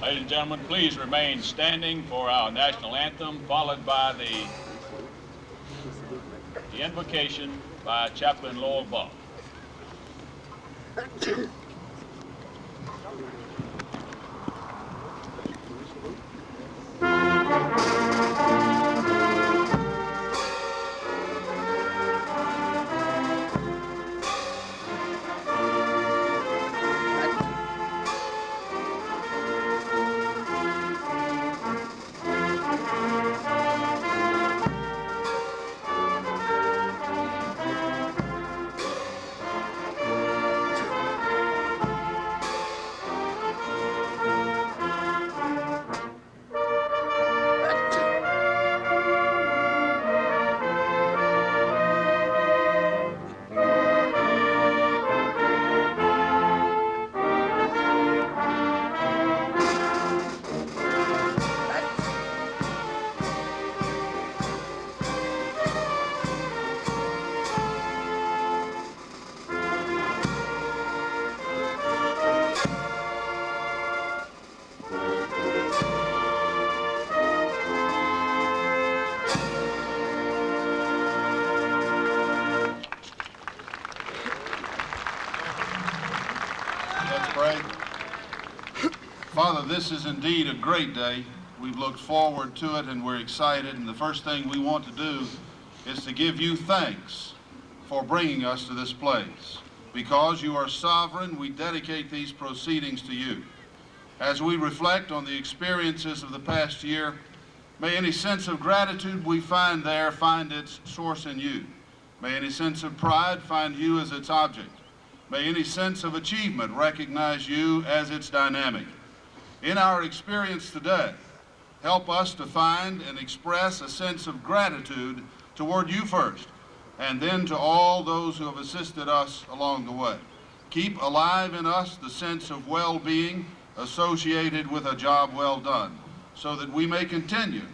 Ladies and gentlemen, please remain standing for our national anthem, followed by the invocation by Chaplain Lowell Buck. Father, this is indeed a great day. We've looked forward to it and we're excited. And the first thing we want to do is to give you thanks for bringing us to this place. Because you are sovereign, we dedicate these proceedings to you. As we reflect on the experiences of the past year, may any sense of gratitude we find there find its source in you. May any sense of pride find you as its object. May any sense of achievement recognize you as its dynamic. In our experience today, help us to find and express a sense of gratitude toward you first, and then to all those who have assisted us along the way. Keep alive in us the sense of well-being associated with a job well done, so that we may continue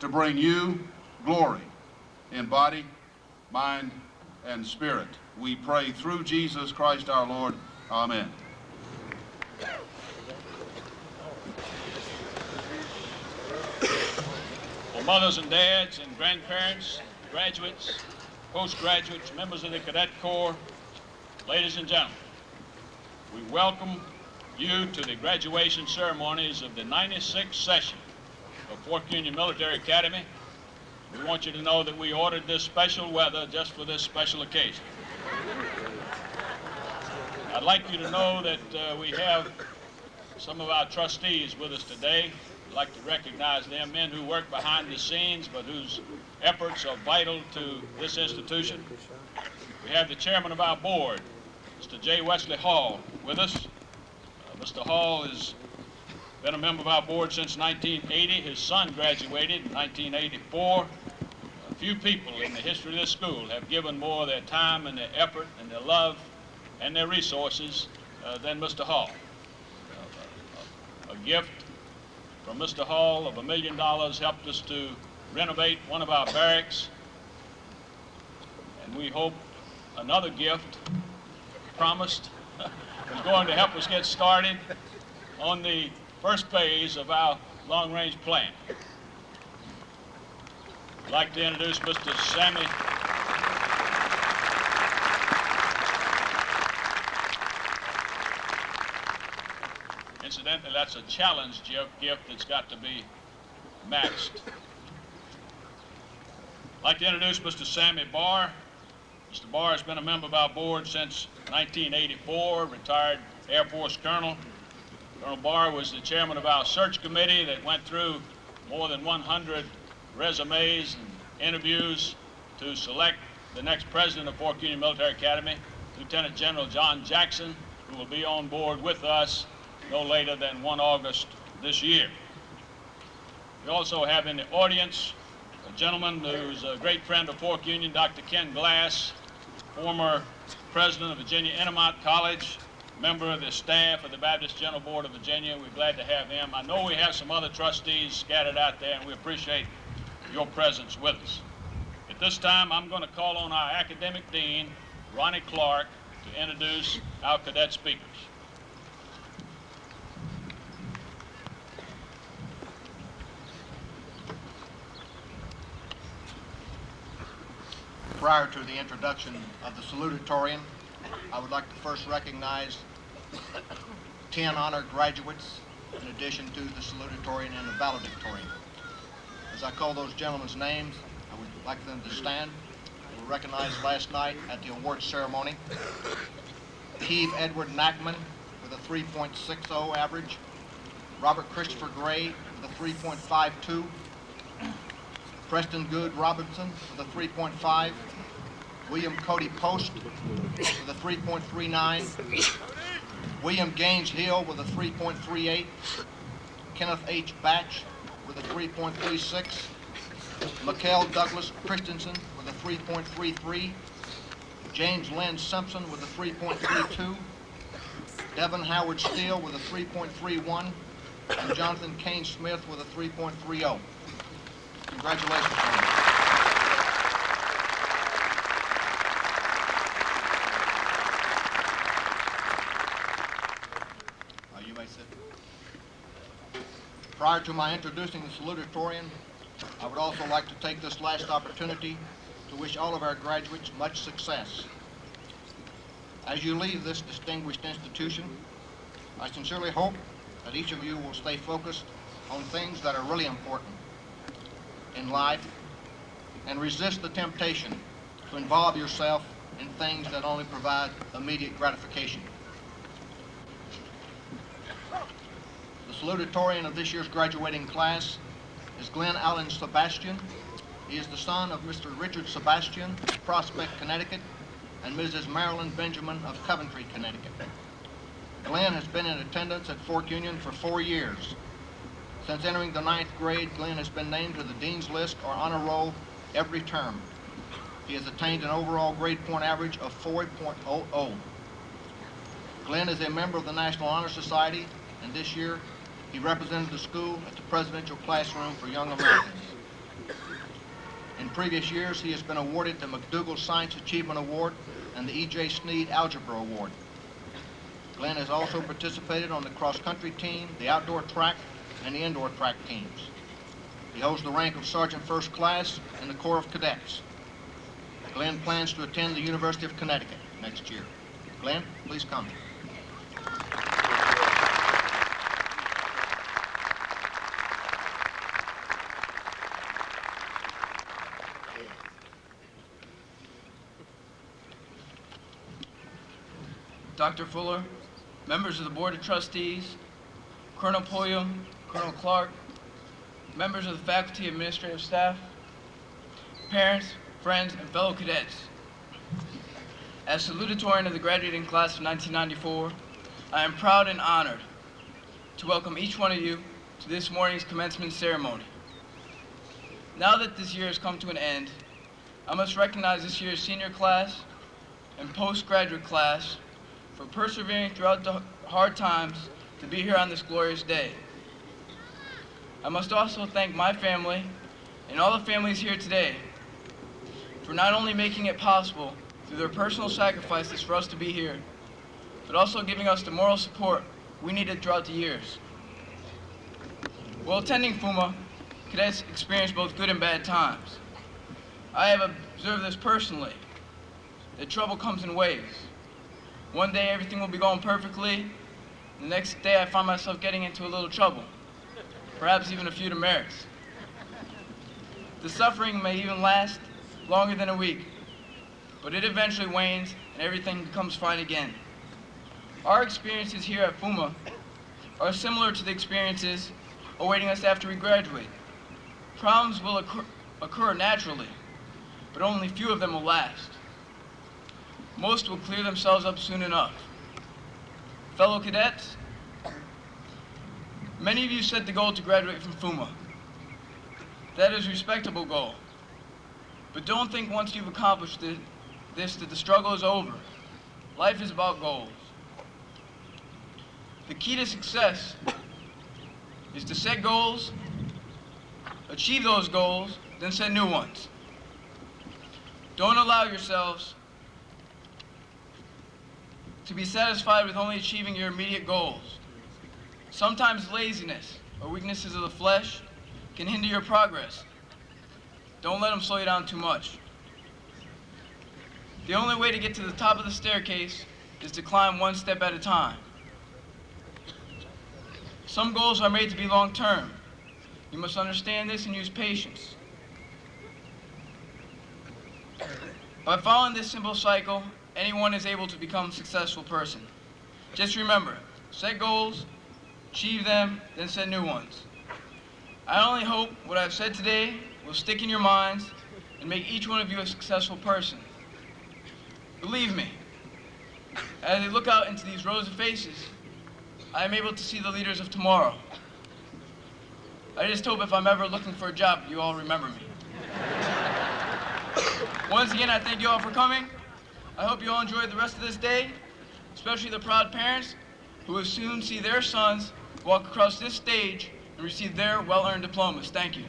to bring you glory in body, mind, and spirit. We pray through Jesus Christ our Lord. Amen. For mothers and dads and grandparents, graduates, postgraduates, members of the Cadet Corps, ladies and gentlemen, we welcome you to the graduation ceremonies of the 96th session of Fort Union Military Academy. We want you to know that we ordered this special weather just for this special occasion. I'd like you to know that we have some of our trustees with us today. I'd like to recognize them, men who work behind the scenes but whose efforts are vital to this institution. We have the chairman of our board, Mr. J. Wesley Hall, with us. Mr. Hall has been a member of our board since 1980. His son graduated in 1984. A few people in the history of this school have given more of their time and their effort and their love and their resources than Mr. Hall. A gift from Mr. Hall of $1 million helped us to renovate one of our barracks, and we hope another gift promised is going to help us get started on the first phase of our long-range plan. I'd like to introduce Mr. Sammy Incidentally, that's a challenge gift that's got to be matched. I'd like to introduce Mr. Sammy Barr. Mr. Barr has been a member of our board since 1984, retired Air Force Colonel. Colonel Barr was the chairman of our search committee that went through more than 100 resumes and interviews to select the next president of Fort Union Military Academy, Lieutenant General John Jackson, who will be on board with us no later than 1 August this year. We also have in the audience a gentleman who's a great friend of Fort Union, Dr. Ken Glass, former president of Virginia Intermont College, member of the staff of the Baptist General Board of Virginia. We're glad to have him. I know we have some other trustees scattered out there, and we appreciate your presence with us. At this time, I'm going to call on our academic dean, Ronnie Clark, to introduce our cadet speakers. Prior to the introduction of the salutatorian, I would like to first recognize 10 honored graduates in addition to the salutatorian and the valedictorian. As I call those gentlemen's names, I would like them to stand. They were recognized last night at the awards ceremony. Keith Edward Nackman with a 3.60 average. Robert Christopher Gray with a 3.52. Preston Good Robinson with a 3.5. William Cody Post with a 3.39. William Gaines Hill with a 3.38. Kenneth H. Batch with a 3.36. Mikkel Douglas Christensen with a 3.33. James Lynn Simpson with a 3.32. Devin Howard Steele with a 3.31. And Jonathan Kane Smith with a 3.30. Congratulations, gentlemen. You may sit. Prior to my introducing the salutatorian, I would also like to take this last opportunity to wish all of our graduates much success. As you leave this distinguished institution, I sincerely hope that each of you will stay focused on things that are really important in life and resist the temptation to involve yourself in things that only provide immediate gratification. The salutatorian of this year's graduating class is Glenn Allen Sebastian. He is the son of Mr. Richard Sebastian of Prospect, Connecticut, and Mrs. Marilyn Benjamin of Coventry, Connecticut. Glenn has been in attendance at Fort Union for 4 years. Since entering the 9th grade, Glenn has been named to the Dean's List or Honor Roll every term. He has attained an overall grade point average of 4.00. Glenn is a member of the National Honor Society, and this year he represented the school at the Presidential Classroom for Young Americans. In previous years, he has been awarded the McDougall Science Achievement Award and the E.J. Sneed Algebra Award. Glenn has also participated on the cross-country team, the outdoor track, and the indoor track teams. He holds the rank of Sergeant First Class in the Corps of Cadets. Glenn plans to attend the University of Connecticut next year. Glenn, please come. Dr. Fuller, members of the Board of Trustees, Colonel Pulliam, Colonel Clark, members of the faculty and administrative staff, parents, friends, and fellow cadets. As salutatorian of the graduating class of 1994, I am proud and honored to welcome each one of you to this morning's commencement ceremony. Now that this year has come to an end, I must recognize this year's senior class and postgraduate class for persevering throughout the hard times to be here on this glorious day. I must also thank my family and all the families here today for not only making it possible through their personal sacrifices for us to be here, but also giving us the moral support we needed throughout the years. While attending Fuma, cadets experience both good and bad times. I have observed this personally, that trouble comes in waves. One day everything will be going perfectly, the next day I find myself getting into a little trouble, perhaps even a few demerits. The suffering may even last longer than a week, but it eventually wanes and everything becomes fine again. Our experiences here at Fuma are similar to the experiences awaiting us after we graduate. Problems will occur naturally, but only few of them will last. Most will clear themselves up soon enough. Fellow cadets, many of you set the goal to graduate from Fuma. That is a respectable goal. But don't think once you've accomplished this that the struggle is over. Life is about goals. The key to success is to set goals, achieve those goals, then set new ones. Don't allow yourselves to be satisfied with only achieving your immediate goals. Sometimes laziness or weaknesses of the flesh can hinder your progress. Don't let them slow you down too much. The only way to get to the top of the staircase is to climb one step at a time. Some goals are made to be long-term. You must understand this and use patience. By following this simple cycle, anyone is able to become a successful person. Just remember, set goals, achieve them, then set new ones. I only hope what I've said today will stick in your minds and make each one of you a successful person. Believe me, as I look out into these rows of faces, I am able to see the leaders of tomorrow. I just hope if I'm ever looking for a job, you all remember me. Once again, I thank you all for coming. I hope you all enjoy the rest of this day, especially the proud parents who will soon see their sons walk across this stage and receive their well-earned diplomas. Thank you.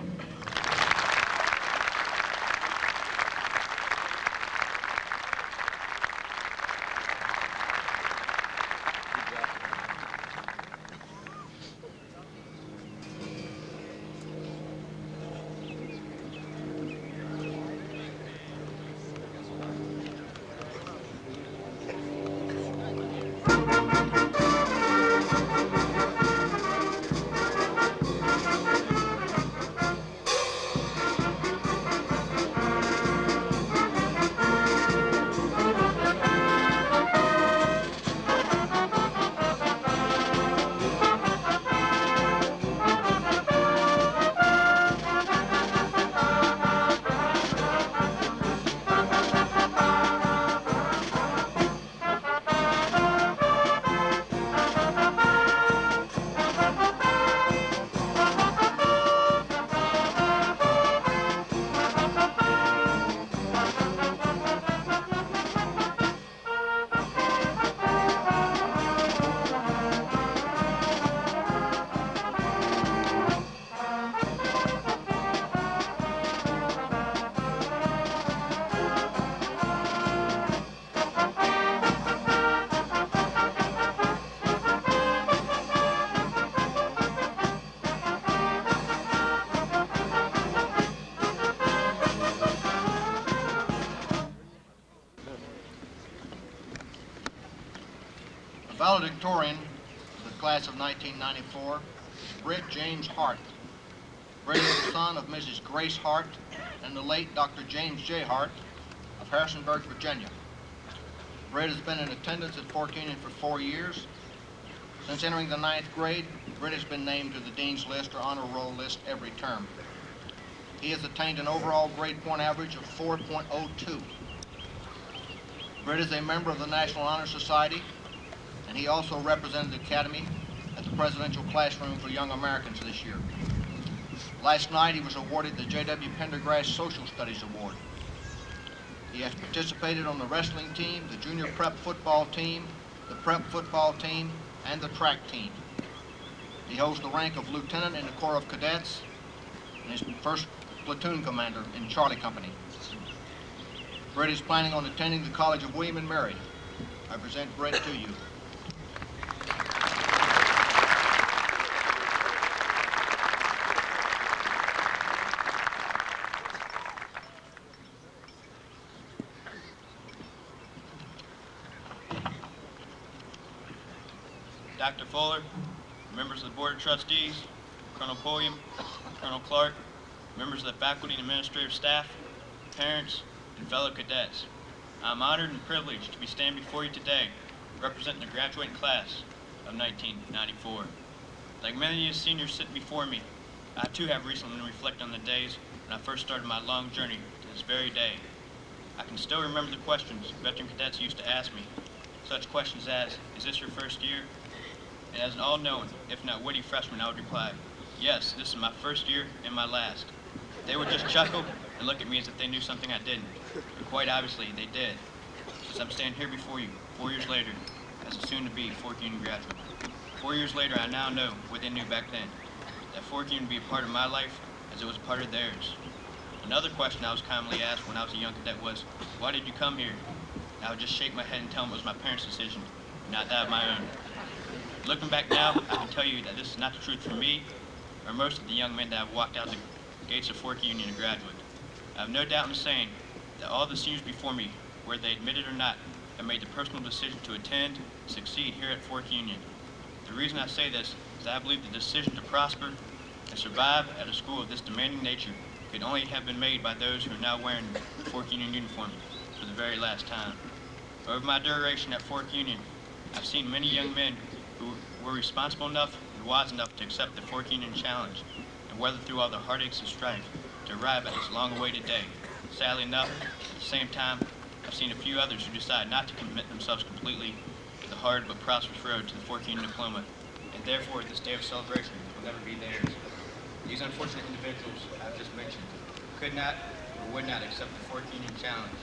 Valedictorian of the class of 1994 is Britt James Hart. Britt is the son of Mrs. Grace Hart and the late Dr. James J. Hart of Harrisonburg, Virginia. Britt has been in attendance at Fort Union for 4 years. Since entering the 9th grade, Britt has been named to the Dean's List or Honor Roll list every term. He has attained an overall grade point average of 4.02. Britt is a member of the National Honor Society, and he also represented the Academy at the Presidential Classroom for Young Americans this year. Last night, he was awarded the J.W. Pendergrass Social Studies Award. He has participated on the wrestling team, the junior prep football team, the prep football team, and the track team. He holds the rank of lieutenant in the Corps of Cadets and is first platoon commander in Charlie Company. Britt is planning on attending the College of William and Mary. I present Britt to you. Dr. Fuller, members of the Board of Trustees, Colonel Pulliam, Colonel Clark, members of the faculty and administrative staff, parents, and fellow cadets. I'm honored and privileged to be standing before you today representing the graduating class of 1994. Like many of you seniors sitting before me, I too have recently reflected on the days when I first started my long journey to this very day. I can still remember the questions veteran cadets used to ask me, such questions as, is this your first year? And as an all-knowing, if not witty freshman, I would reply, yes, this is my first year and my last. They would just chuckle and look at me as if they knew something I didn't. But quite obviously, they did. Since I'm standing here before you 4 years later as a soon-to-be Fort Union graduate. 4 years later, I now know what they knew back then, that Fort Union would be a part of my life as it was a part of theirs. Another question I was commonly asked when I was a young cadet was, why did you come here? And I would just shake my head and tell them it was my parents' decision, not that of my own. Looking back now, I can tell you that this is not the truth for me or most of the young men that have walked out the gates of Fort Union a graduate. I have no doubt in saying that all the seniors before me whether they admit it or not, have made the personal decision to attend and succeed here at Fork Union. The reason I say this is that I believe the decision to prosper and survive at a school of this demanding nature could only have been made by those who are now wearing the Fork Union uniform for the very last time. Over my duration at Fork Union, I've seen many young men who were responsible enough and wise enough to accept the Fork Union challenge and weather through all the heartaches and strife to arrive at this long-awaited day. Sadly enough, at the same time, I've seen a few others who decide not to commit themselves completely to the hard but prosperous road to the Fork Union diploma, and therefore this day of celebration will never be theirs. These unfortunate individuals I've just mentioned could not or would not accept the Fork Union challenge,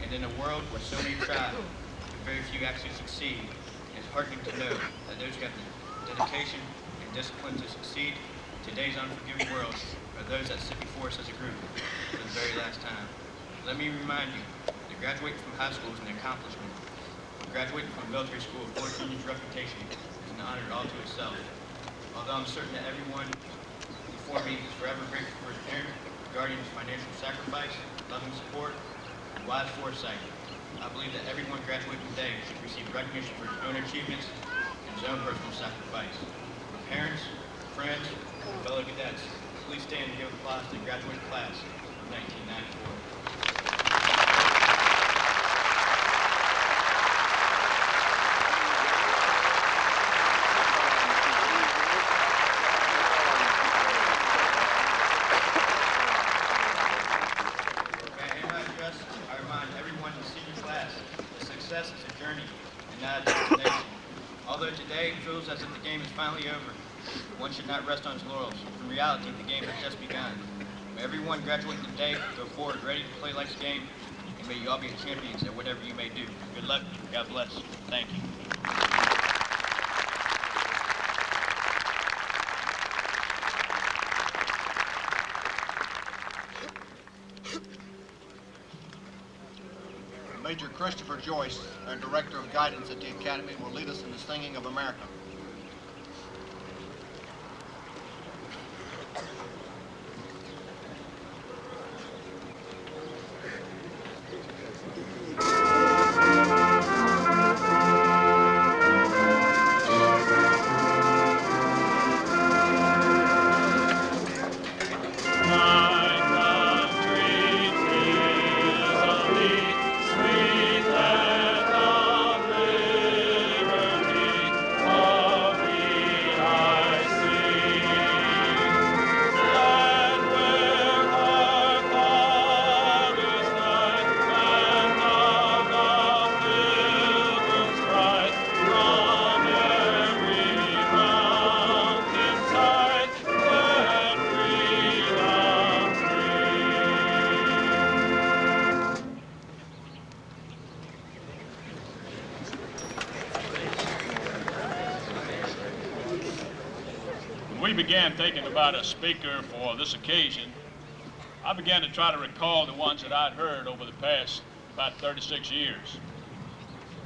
and in a world where so many try and very few actually succeed, it's heartening to know that those who have the dedication and discipline to succeed in today's unforgiving world are those that sit before us as a group for the very last time. Let me remind you, that graduating from high school is an accomplishment. Graduating from military school, Fork Union's reputation is an honor all to itself. Although I'm certain that everyone before me is forever grateful for his parents, guardians' financial sacrifice, loving support, and wise foresight, I believe that everyone graduating today should receive recognition for his own achievements and his own personal sacrifice. For parents, friends, and fellow cadets, please stand and give applause to the graduating class of 1994. Success is a journey and not a destination. Although today it feels as if the game is finally over, one should not rest on his laurels. In reality, the game has just begun. May everyone graduating today go forward ready to play life's game, and may you all be champions at whatever you may do. Good luck. God bless. Thank you. Major Christopher Joyce, our Director of Guidance at the Academy, will lead us in the singing of America. When we began thinking about a speaker for this occasion, I began to try to recall the ones that I'd heard over the past about 36 years.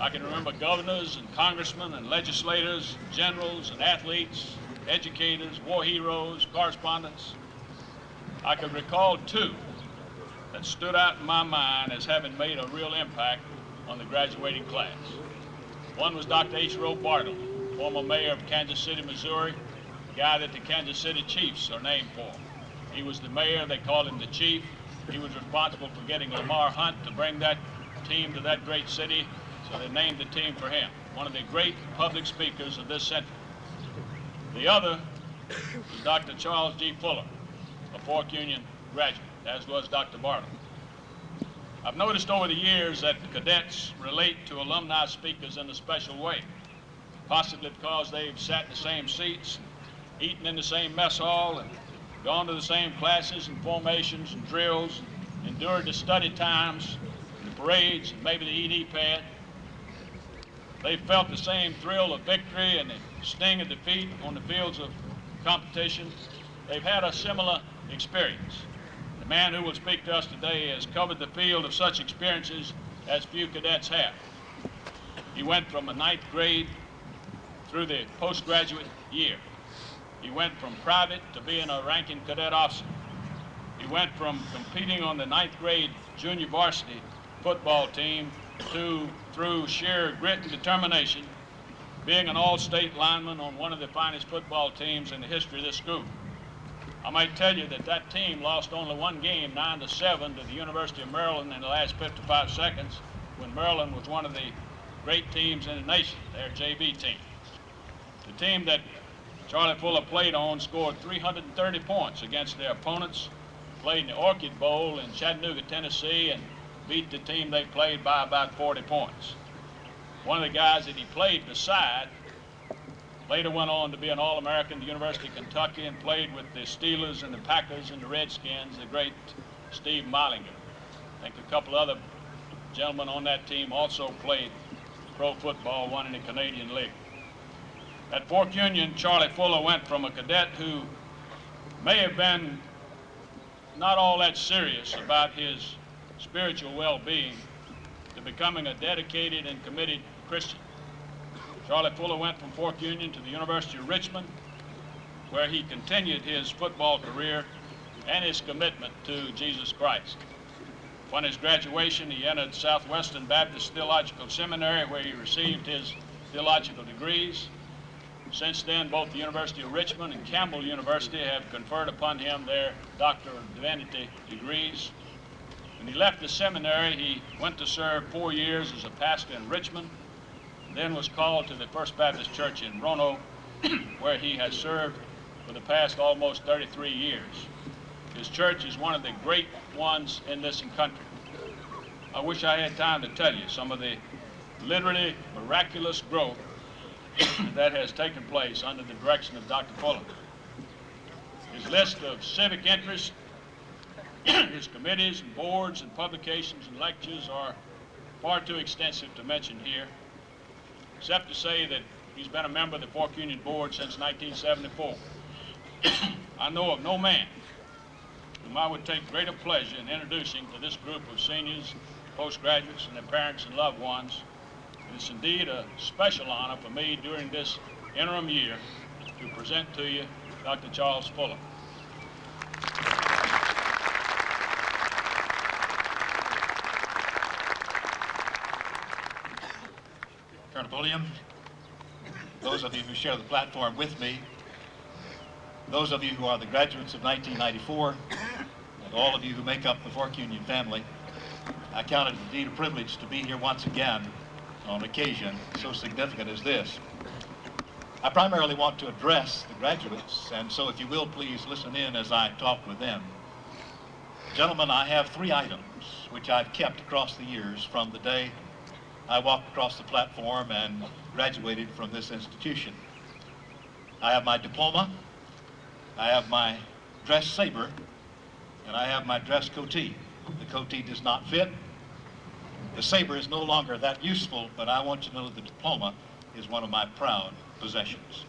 I can remember governors and congressmen and legislators, generals and athletes, educators, war heroes, correspondents. I could recall two that stood out in my mind as having made a real impact on the graduating class. One was Dr. H. Roe Bartle, former mayor of Kansas City, Missouri, the guy that the Kansas City Chiefs are named for. He was the mayor, they called him the chief. He was responsible for getting Lamar Hunt to bring that team to that great city, so they named the team for him. One of the great public speakers of this century. The other was Dr. Charles G. Fuller, a Fork Union graduate, as was Dr. Bartle. I've noticed over the years that the cadets relate to alumni speakers in a special way, possibly because they've sat in the same seats, eaten in the same mess hall, and gone to the same classes and formations and drills, endured the study times, the parades, and maybe the ED pad. They've felt the same thrill of victory and the sting of defeat on the fields of competition. They've had a similar experience. The man who will speak to us today has covered the field of such experiences as few cadets have. He went from a 9th grade through the postgraduate year. He went from private to being a ranking cadet officer. He went from competing on the 9th grade junior varsity football team to, through sheer grit and determination, being an all-state lineman on one of the finest football teams in the history of this school. I might tell you that that team lost only one game, 9-7, to the University of Maryland in the last 55 seconds, when Maryland was one of the great teams in the nation, their JV team. The team that Charlie Fuller played on scored 330 points against their opponents, played in the Orchid Bowl in Chattanooga, Tennessee, and beat the team they played by about 40 points. One of the guys that he played beside later went on to be an All-American at the University of Kentucky and played with the Steelers and the Packers and the Redskins, the great Steve Mollinger. I think a couple other gentlemen on that team also played pro football, one in the Canadian League. At Fork Union, Charlie Fuller went from a cadet who may have been not all that serious about his spiritual well-being to becoming a dedicated and committed Christian. Charlie Fuller went from Fork Union to the University of Richmond, where he continued his football career and his commitment to Jesus Christ. Upon his graduation, he entered Southwestern Baptist Theological Seminary, where he received his theological degrees. Since then, both the University of Richmond and Campbell University have conferred upon him their Doctor of Divinity degrees. When he left the seminary, he went to serve 4 years as a pastor in Richmond, then was called to the First Baptist Church in Roanoke, where he has served for the past almost 33 years. His church is one of the great ones in this country. I wish I had time to tell you some of the literally miraculous growth that has taken place under the direction of Dr. Fuller. His list of civic interests, his committees and boards and publications and lectures are far too extensive to mention here, except to say that he's been a member of the Fork Union Board since 1974. I know of no man whom I would take greater pleasure in introducing to this group of seniors, postgraduates, and their parents and loved ones. It's indeed a special honor for me during this interim year to present to you Dr. Charles Fuller. Colonel Pulliam, those of you who share the platform with me, those of you who are the graduates of 1994, and all of you who make up the Fork Union family, I count it indeed a privilege to be here once again on an occasion so significant as this. I primarily want to address the graduates, and so if you will, please listen in as I talk with them. Gentlemen, I have 3 items which I've kept across the years from the day I walked across the platform and graduated from this institution. I have my diploma, I have my dress saber, and I have my dress coatee. The coatee does not fit. The saber is no longer that useful, but I want you to know that the diploma is one of my proud possessions.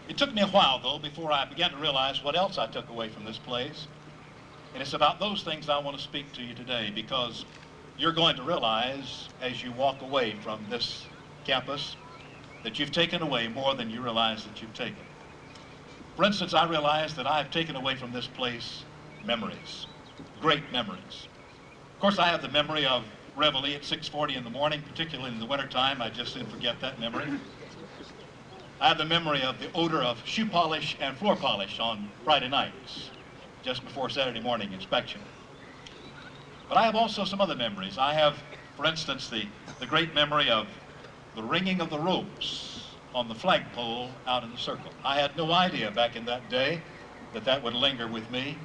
It took me a while, though, before I began to realize what else I took away from this place. And it's about those things I want to speak to you today, because you're going to realize as you walk away from this campus that you've taken away more than you realize that you've taken. For instance, I realize that I've taken away from this place memories, great memories. Of course, I have the memory of reveille at 6:40 in the morning, particularly in the wintertime. I just soon forget that memory. I have the memory of the odor of shoe polish and floor polish on Friday nights, just before Saturday morning inspection. But I have also some other memories. I have, for instance, the great memory of the ringing of the ropes on the flagpole out in the circle. I had no idea back in that day that that would linger with me.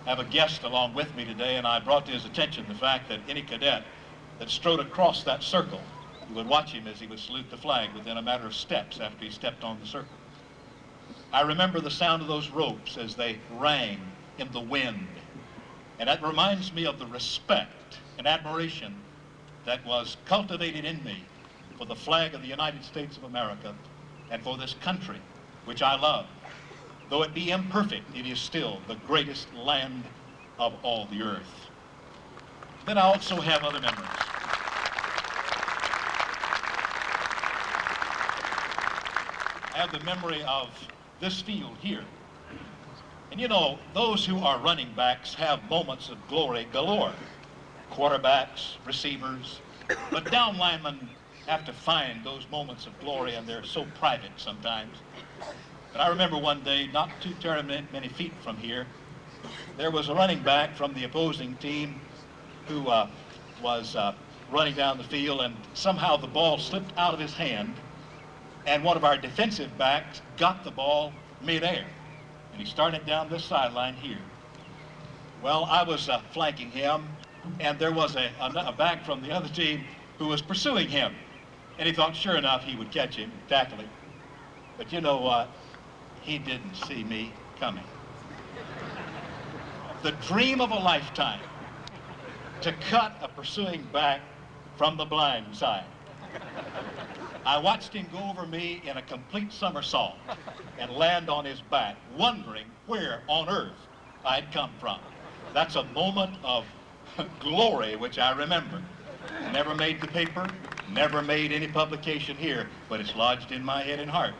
I have a guest along with me today, and I brought to his attention the fact that any cadet that strode across that circle, you would watch him as he would salute the flag within a matter of steps after he stepped on the circle. I remember the sound of those ropes as they rang in the wind, and that reminds me of the respect and admiration that was cultivated in me for the flag of the United States of America and for this country, which I love. Though it be imperfect, it is still the greatest land of all the earth. Then I also have other memories. I have the memory of this field here. And you know, those who are running backs have moments of glory galore. quarterbacks, receivers, but down linemen have to find those moments of glory, and they're so private sometimes. But I remember one day, not too terribly many feet from here, there was a running back from the opposing team who was running down the field, and somehow the ball slipped out of his hand, and one of our defensive backs got the ball midair, and he started down this sideline here. Well, I was flanking him, and there was a back from the other team who was pursuing him, and he thought sure enough he would catch him and tackle him. But you know what? He didn't see me coming. The dream of a lifetime, to cut a pursuing back from the blind side. I watched him go over me in a complete somersault and land on his back, wondering where on earth I'd come from. That's a moment of glory which I remember. Never made the paper, never made any publication here, but it's lodged in my head and heart.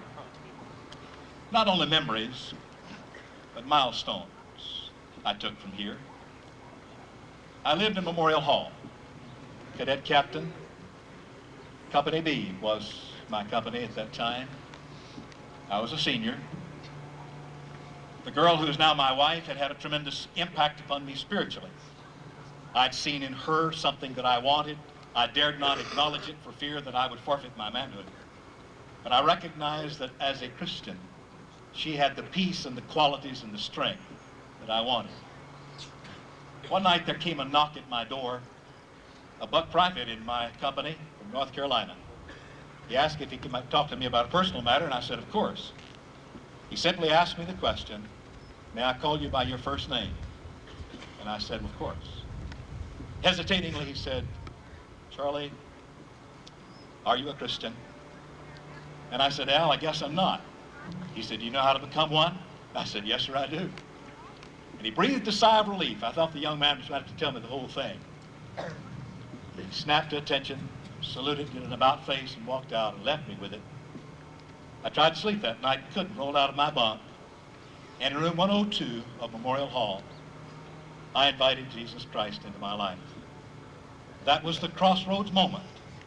Not only memories, but milestones I took from here. I lived in Memorial Hall. Cadet Captain, Company B was my company at that time. I was a senior. The girl who is now my wife had had a tremendous impact upon me spiritually. I'd seen in her something that I wanted. I dared not acknowledge it for fear that I would forfeit my manhood. But I recognized that as a Christian, she had the peace and the qualities and the strength that I wanted. One night there came a knock at my door, a buck private in my company from North Carolina. He asked if he could talk to me about a personal matter, and I said, of course. He simply asked me the question, may I call you by your first name? And I said, of course. Hesitatingly, he said, Charlie, are you a Christian? And I said, Al, I guess I'm not. He said, do you know how to become one? I said, yes, sir, I do. And he breathed a sigh of relief. I thought the young man was about to tell me the whole thing. He snapped to attention, saluted in an about face, and walked out and left me with it. I tried to sleep that night, couldn't, rolled out of my bunk. And in room 102 of Memorial Hall, I invited Jesus Christ into my life. That was the crossroads moment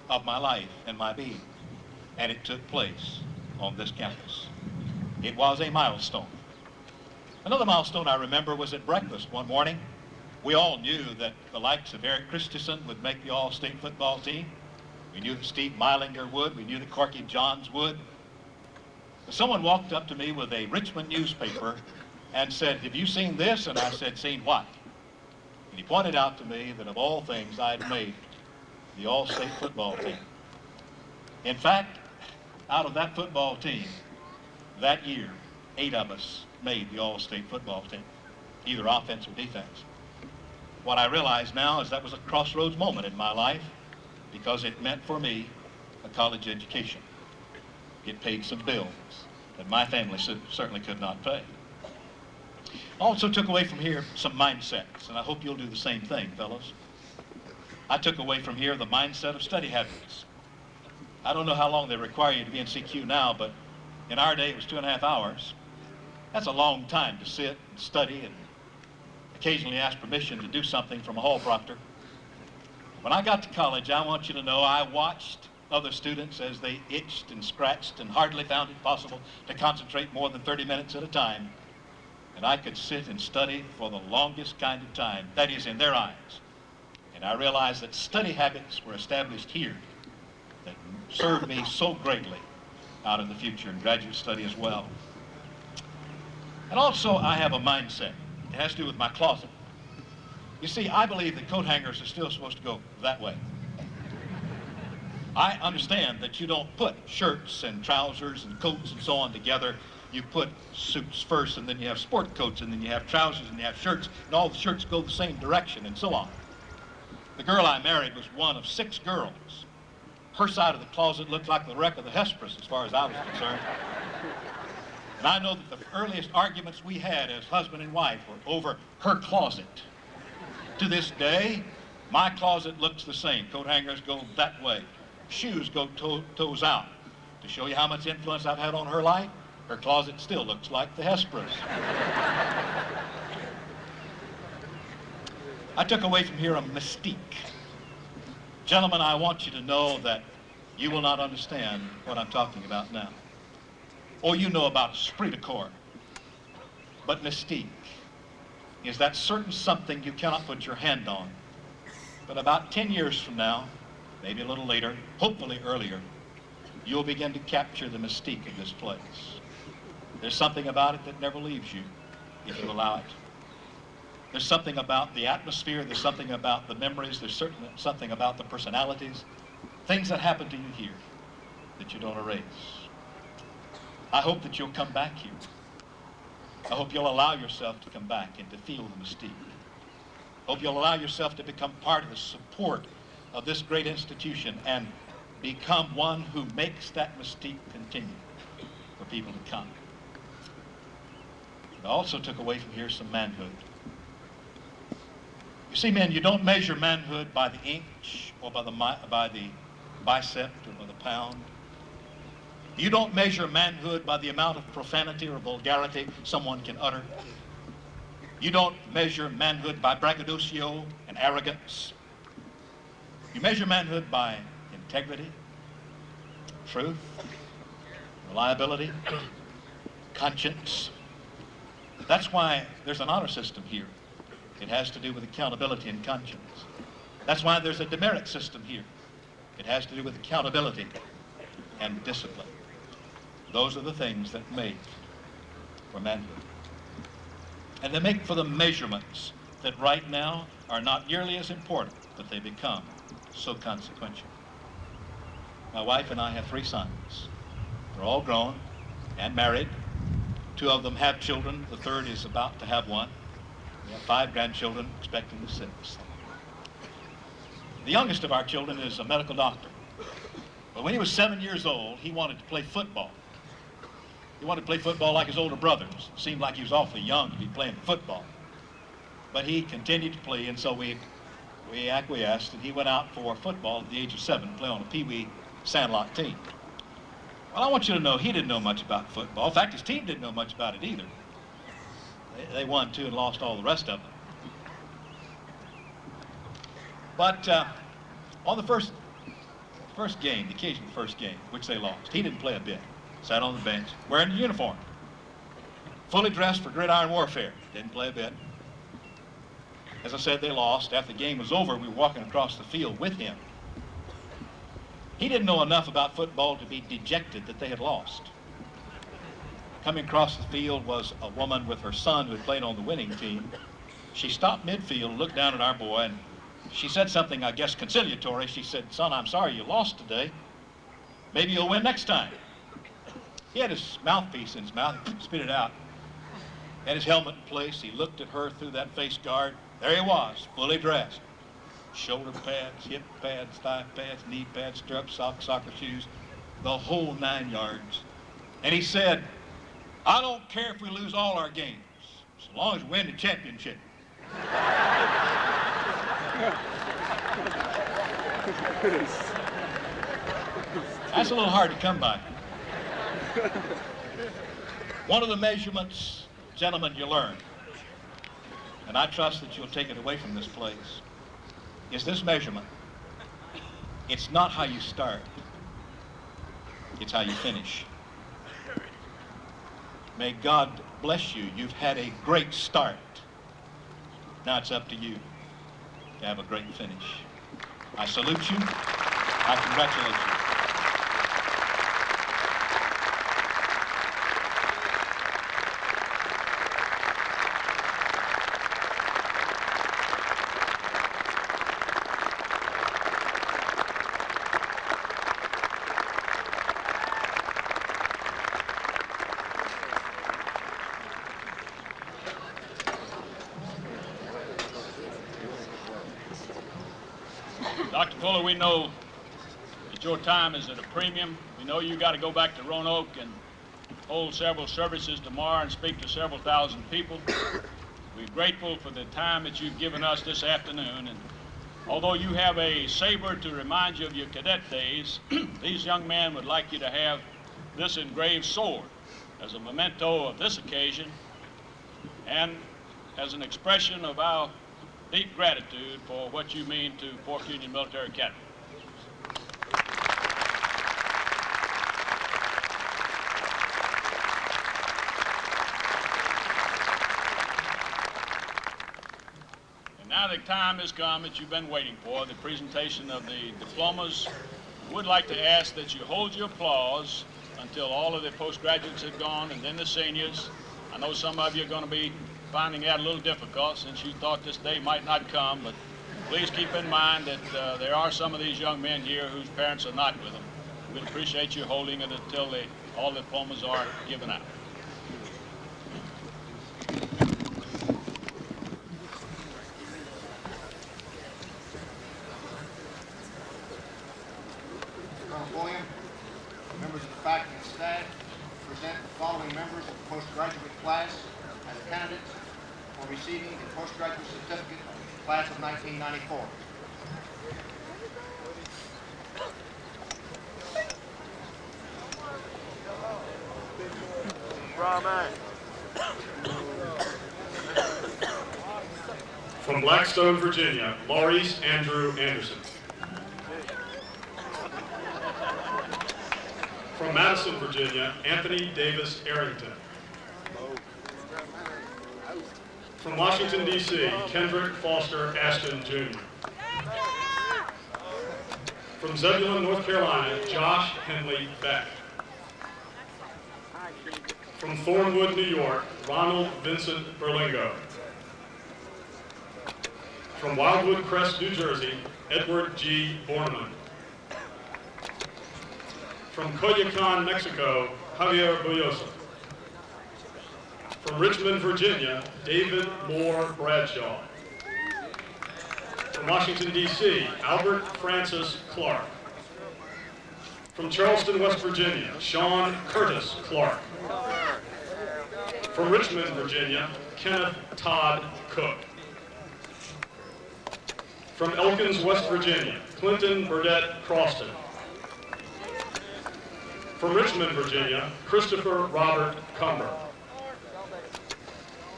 of my life and my being. And it took place on this campus. It was a milestone. Another milestone I remember was at breakfast one morning. We all knew that the likes of Eric Christensen would make the all-state football team. We knew that Steve Meilinger would. We knew that Corky Johns would. But someone walked up to me with a Richmond newspaper and said, have you seen this? And I said, seen what? And he pointed out to me that of all things I'd made the all-state football team. In fact, out of that football team, that year, 8 of us made the all-state football team, either offense or defense. What I realize now is that was a crossroads moment in my life because it meant for me a college education. It paid some bills that my family certainly could not pay. Also took away from here some mindsets, and I hope you'll do the same thing, fellows. I took away from here the mindset of study habits. I don't know how long they require you to be in CQ now, but in our day it was 2.5 hours. That's a long time to sit and study and occasionally ask permission to do something from a hall proctor. When I got to college, I want you to know I watched other students as they itched and scratched and hardly found it possible to concentrate more than 30 minutes at a time. And I could sit and study for the longest kind of time, that is, in their eyes. And I realized that study habits were established here that served me so greatly out in the future in graduate study as well. And also, I have a mindset. It has to do with my closet. You see, I believe that coat hangers are still supposed to go that way. I understand that you don't put shirts and trousers and coats and so on together. You put suits first, and then you have sport coats, and then you have trousers, and you have shirts, and all the shirts go the same direction, and so on. The girl I married was one of 6 girls. Her side of the closet looked like the wreck of the Hesperus as far as I was concerned. And I know that the earliest arguments we had as husband and wife were over her closet. To this day, my closet looks the same. Coat hangers go that way. Shoes go toes out. To show you how much influence I've had on her life, her closet still looks like the Hesperus. I took away from here a mystique. Gentlemen, I want you to know that you will not understand what I'm talking about now. Oh, you know about esprit de corps. But mystique is that certain something you cannot put your hand on. But about 10 years from now, maybe a little later, hopefully earlier, you'll begin to capture the mystique of this place. There's something about it that never leaves you if you allow it. There's something about the atmosphere, there's something about the memories, there's certainly something about the personalities, things that happen to you here that you don't erase. I hope that you'll come back here. I hope you'll allow yourself to come back and to feel the mystique. I hope you'll allow yourself to become part of the support of this great institution and become one who makes that mystique continue for people to come. I also took away from here some manhood. You see, men, you don't measure manhood by the inch or by the bicep or by the pound. You don't measure manhood by the amount of profanity or vulgarity someone can utter. You don't measure manhood by braggadocio and arrogance. You measure manhood by integrity, truth, reliability, conscience. That's why there's an honor system here. It has to do with accountability and conscience. That's why there's a demerit system here. It has to do with accountability and discipline. Those are the things that make for manhood. And they make for the measurements that right now are not nearly as important, but they become so consequential. My wife and I have 3 sons. They're all grown and married. 2 of them have children. The 3rd is about to have 1. We have 5 grandchildren, expecting the 6th. The youngest of our children is a medical doctor. But when he was 7 years old, he wanted to play football. He wanted to play football like his older brothers. It seemed like he was awfully young to be playing football. But he continued to play, and so we acquiesced, and he went out for football at the age of 7 to play on a Pee-wee Sandlot team. Well, I want you to know he didn't know much about football. In fact, his team didn't know much about it either. They won 2 and lost all the rest of them. But on the first game, the occasional first game, which they lost, he didn't play a bit. Sat on the bench, wearing the uniform. Fully dressed for gridiron warfare. Didn't play a bit. As I said, they lost. After the game was over, we were walking across the field with him. He didn't know enough about football to be dejected that they had lost. Coming across the field was a woman with her son who had played on the winning team. She stopped midfield, looked down at our boy, and she said something, I guess, conciliatory. She said, "Son, I'm sorry you lost today. Maybe you'll win next time." He had his mouthpiece in his mouth. He spit it out. Had his helmet in place. He looked at her through that face guard. There he was, fully dressed. Shoulder pads, hip pads, thigh pads, knee pads, stirrups, socks, soccer shoes, the whole 9 yards. And he said, "I don't care if we lose all our games, so long as we win the championship." That's a little hard to come by. One of the measurements, gentlemen, you learn, and I trust that you'll take it away from this place, is this measurement. It's not how you start, it's how you finish. May God bless you. You've had a great start. Now it's up to you to have a great finish. I salute you. I congratulate you. Dr. Fuller, we know that your time is at a premium. We know you got to go back to Roanoke and hold several services tomorrow and speak to several thousand people. We're grateful for the time that you've given us this afternoon. And although you have a saber to remind you of your cadet days, these young men would like you to have this engraved sword as a memento of this occasion and as an expression of our deep gratitude for what you mean to Fork Union Military Academy. And now the time has come that you've been waiting for, the presentation of the diplomas. I would like to ask that you hold your applause until all of the postgraduates have gone, and then the seniors. I know some of you are going to be finding that a little difficult since you thought this day might not come, but please keep in mind that there are some of these young men here whose parents are not with them. We'd appreciate you holding it until all the diplomas are given out. Colonel William, members of the faculty and staff, present the following members of the postgraduate class as candidates for receiving the postgraduate certificate class of 1994. From Blackstone, Virginia, Maurice Andrew Anderson. From Madison, Virginia, Anthony Davis Arrington. From Washington, D.C., Kendrick Foster Ashton, Jr. From Zebulon, North Carolina, Josh Henley Beck. From Thornwood, New York, Ronald Vincent Berlingo. From Wildwood Crest, New Jersey, Edward G. Borneman. From Coyoacán, Mexico, Javier Buyosa. From Richmond, Virginia, David Moore Bradshaw. From Washington, D.C., Albert Francis Clark. From Charleston, West Virginia, Sean Curtis Clark. From Richmond, Virginia, Kenneth Todd Cook. From Elkins, West Virginia, Clinton Burdett Croston. From Richmond, Virginia, Christopher Robert Cumber.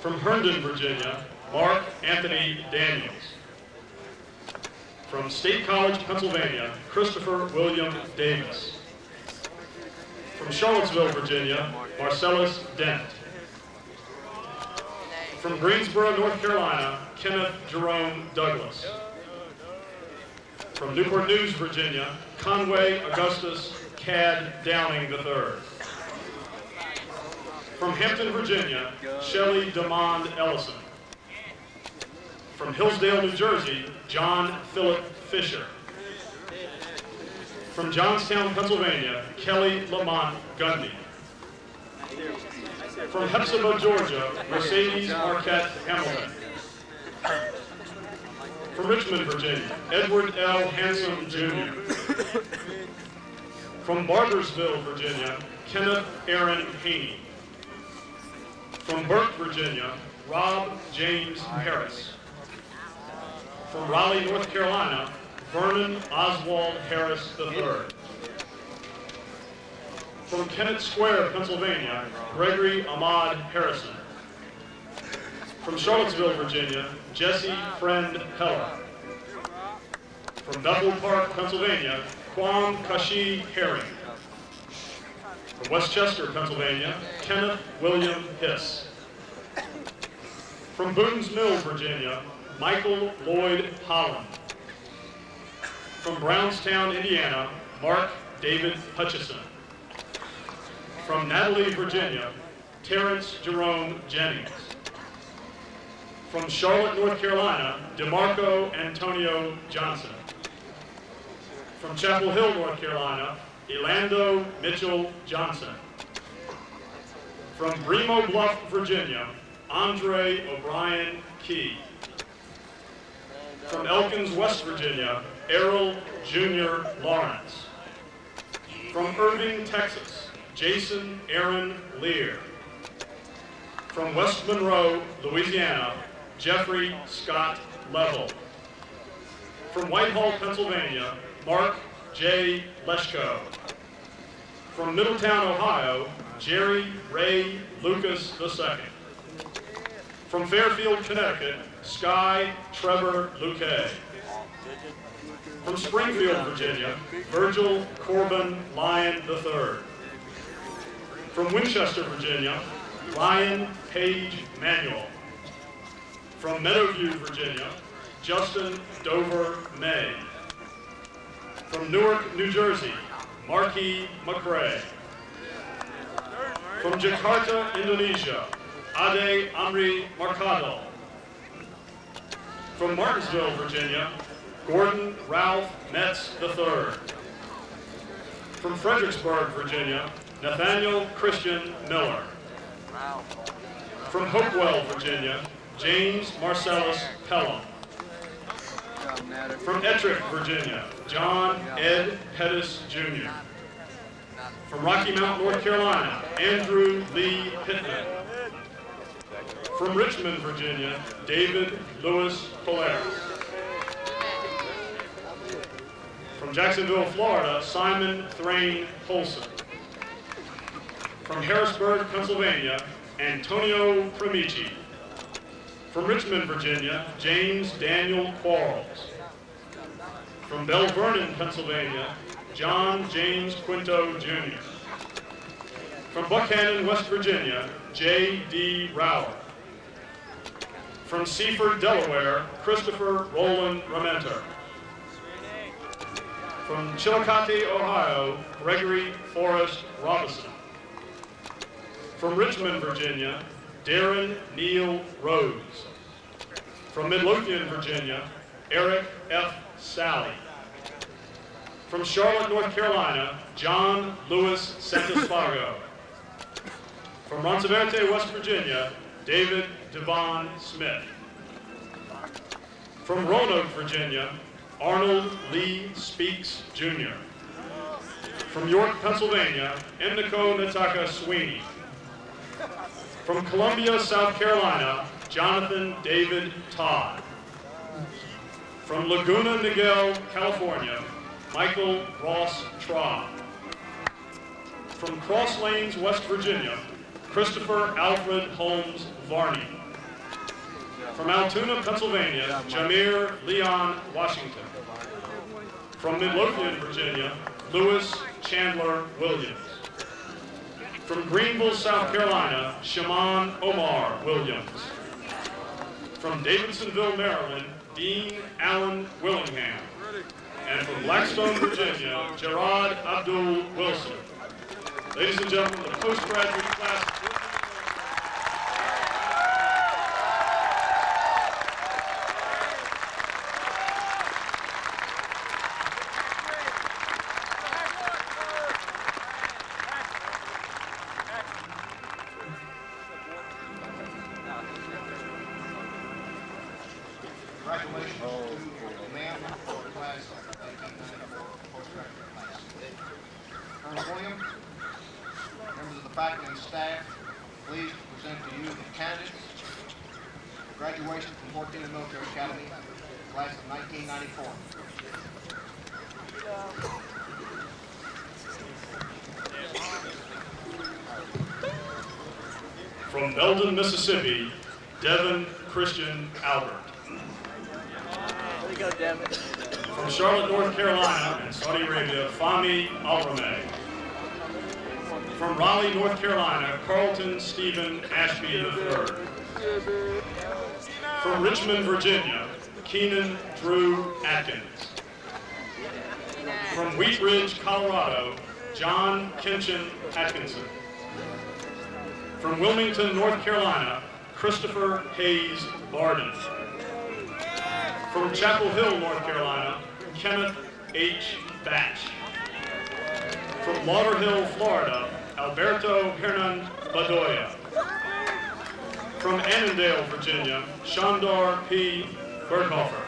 From Herndon, Virginia, Mark Anthony Daniels. From State College, Pennsylvania, Christopher William Davis. From Charlottesville, Virginia, Marcellus Dent. From Greensboro, North Carolina, Kenneth Jerome Douglas. From Newport News, Virginia, Conway Augustus Cad Downing III. From Hampton, Virginia, Shelley DeMond Ellison. From Hillsdale, New Jersey, John Philip Fisher. From Johnstown, Pennsylvania, Kelly Lamont Gundy. From Hepzibah, Georgia, Mercedes Marquette Hamilton. From Richmond, Virginia, Edward L. Hanson, Jr. From Barbersville, Virginia, Kenneth Aaron Haney. From Burke, Virginia, Rob James Harris. From Raleigh, North Carolina, Vernon Oswald Harris III. From Kennett Square, Pennsylvania, Gregory Ahmad Harrison. From Charlottesville, Virginia, Jesse Friend Heller. From Bethel Park, Pennsylvania, Kwam Kashi Herring. From Westchester, Pennsylvania, Kenneth William Hiss. From Boone's Mill, Virginia, Michael Lloyd Holland. From Brownstown, Indiana, Mark David Hutchison. From Natalie, Virginia, Terrence Jerome Jennings. From Charlotte, North Carolina, DeMarco Antonio Johnson. From Chapel Hill, North Carolina, Elando Mitchell Johnson. From Bremo Bluff, Virginia, Andre O'Brien Key. From Elkins, West Virginia, Errol Jr. Lawrence. From Irving, Texas, Jason Aaron Lear. From West Monroe, Louisiana, Jeffrey Scott Level. From Whitehall, Pennsylvania, Mark J. Leschko. From Middletown, Ohio, Jerry Ray Lucas II. From Fairfield, Connecticut, Sky Trevor Luque. From Springfield, Virginia, Virgil Corbin Lyon III. From Winchester, Virginia, Ryan Page Manuel. From Meadowview, Virginia, Justin Dover May. From Newark, New Jersey, Marquis McRae. From Jakarta, Indonesia, Ade Amri Markado. From Martinsville, Virginia, Gordon Ralph Metz III. From Fredericksburg, Virginia, Nathaniel Christian Miller. From Hopewell, Virginia, James Marcellus Pelham. From Ettrick, Virginia, John Ed Pettis Jr. From Rocky Mount, North Carolina, Andrew Lee Pittman. From Richmond, Virginia, David Lewis Polaris. From Jacksonville, Florida, Simon Thrain Polson. From Harrisburg, Pennsylvania, Antonio Primici. From Richmond, Virginia, James Daniel Quarles. From Bell Vernon, Pennsylvania, John James Quinto Jr. From Buchanan, West Virginia, J.D. Rauer. From Seaford, Delaware, Christopher Roland Ramenter. From Chillicothe, Ohio, Gregory Forrest Robinson. From Richmond, Virginia, Darren Neal Rhodes. From Midlothian, Virginia, Eric F. Sally. From Charlotte, North Carolina, John Louis Santisfago. From Monteverde, West Virginia, David Devon Smith. From Roanoke, Virginia, Arnold Lee Speaks, Jr. From York, Pennsylvania, Emnico Nataka Sweeney. From Columbia, South Carolina, Jonathan David Todd. From Laguna Niguel, California, Michael Ross Traub. From Cross Lanes, West Virginia, Christopher Alfred Holmes Varney. From Altoona, Pennsylvania, Jamir Leon Washington. From Midlothian, Virginia, Lewis Chandler Williams. From Greenville, South Carolina, Shaman Omar Williams. From Davidsonville, Maryland, Dean Allen Willingham. And from Blackstone, Virginia, Gerard Abdul Wilson. Ladies and gentlemen, the postgraduate class. Congratulations to ma'am for the class of 1894 postgraduate class. Colonel William, members of the faculty and staff, pleased to present to you the candidates for graduation from 14th Military Academy, class of 1994. From Belden, Mississippi, Devin Christian Albert. From Charlotte, North Carolina and Saudi Arabia, Fahmi Alrameh. From Raleigh, North Carolina, Carlton Stephen Ashby III. From Richmond, Virginia, Keenan Drew Atkins. From Wheat Ridge, Colorado, John Kinchin Atkinson. From Wilmington, North Carolina, Christopher Hayes Barden. From Chapel Hill, North Carolina, Kenneth H. Batch. From Lauderhill, Florida, Alberto Hernan Badoya. From Annandale, Virginia, Shandar P. Berghofer.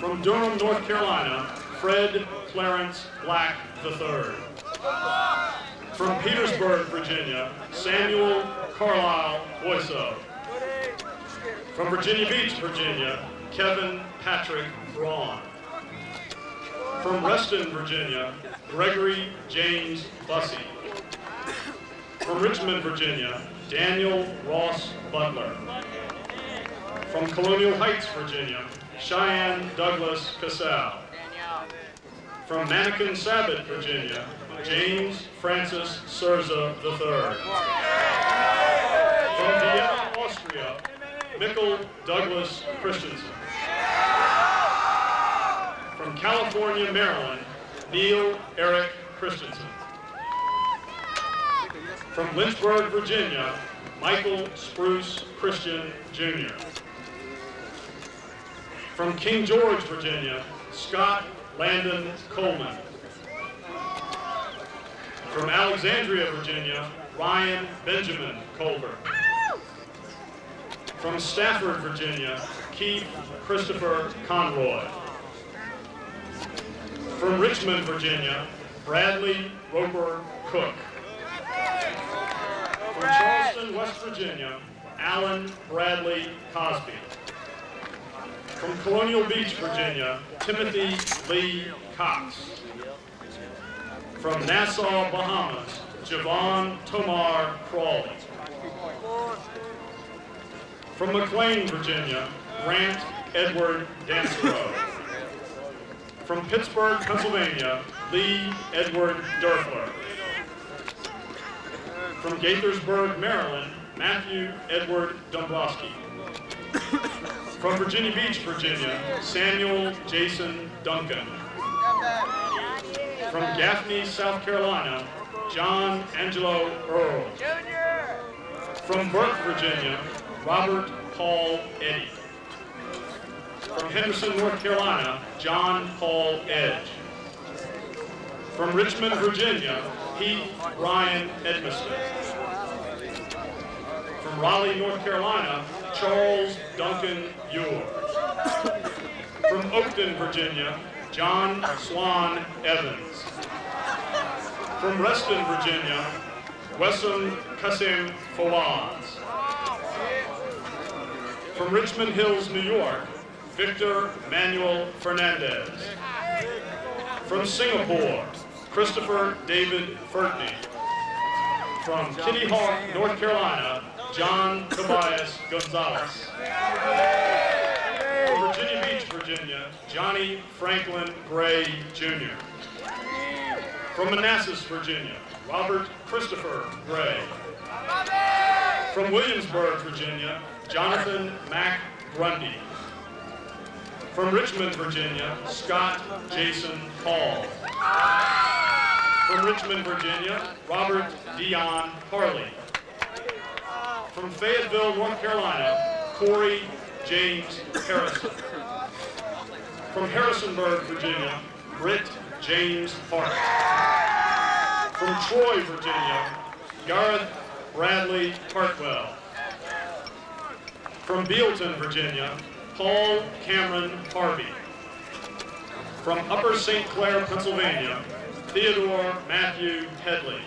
From Durham, North Carolina, Fred Clarence Black III. From Petersburg, Virginia, Samuel Carlisle Boyso. From Virginia Beach, Virginia, Kevin Patrick Braun. From Reston, Virginia, Gregory James Bussey. From Richmond, Virginia, Daniel Ross Butler. From Colonial Heights, Virginia, Cheyenne Douglas Casal. From Mannequin Sabbath, Virginia, James Francis Surza III. From Vienna, Austria, Mikkel Douglas Christensen. From California, Maryland, Neil Eric Christensen. From Lynchburg, Virginia, Michael Spruce Christian, Jr. From King George, Virginia, Scott Landon Coleman. From Alexandria, Virginia, Ryan Benjamin Colbert. From Stafford, Virginia, Keith Christopher Conroy. From Richmond, Virginia, Bradley Roper Cook. From Charleston, West Virginia, Alan Bradley Cosby. From Colonial Beach, Virginia, Timothy Lee Cox. From Nassau, Bahamas, Javon Tomar Crawley. From McLean, Virginia, Grant Edward Dansero. From Pittsburgh, Pennsylvania, Lee Edward Durfler. From Gaithersburg, Maryland, Matthew Edward Dombrowski. From Virginia Beach, Virginia, Samuel Jason Duncan. From Gaffney, South Carolina, John Angelo Earl. From Burke, Virginia, Robert Paul Eddy. From Henderson, North Carolina, John Paul Edge. From Richmond, Virginia, Heath Ryan Edmiston. From Raleigh, North Carolina, Charles Duncan Ewell. From Oakton, Virginia, John Swan Evans. From Reston, Virginia, Wessam Kasim Fawaz. From Richmond Hills, New York, Victor Manuel Fernandez. From Singapore, Christopher David Fertney. From Kitty Hawk, North Carolina, John Tobias Gonzalez. From Virginia Beach, Virginia, Johnny Franklin Gray, Jr. From Manassas, Virginia, Robert Christopher Gray. From Williamsburg, Virginia, Jonathan Mack Grundy. From Richmond, Virginia, Scott Jason Hall. From Richmond, Virginia, Robert Dion Harley. From Fayetteville, North Carolina, Corey James Harrison. From Harrisonburg, Virginia, Britt James Hart. From Troy, Virginia, Gareth Bradley Hartwell. From Bealton, Virginia, Paul Cameron Harvey. From Upper St. Clair, Pennsylvania, Theodore Matthew Headley.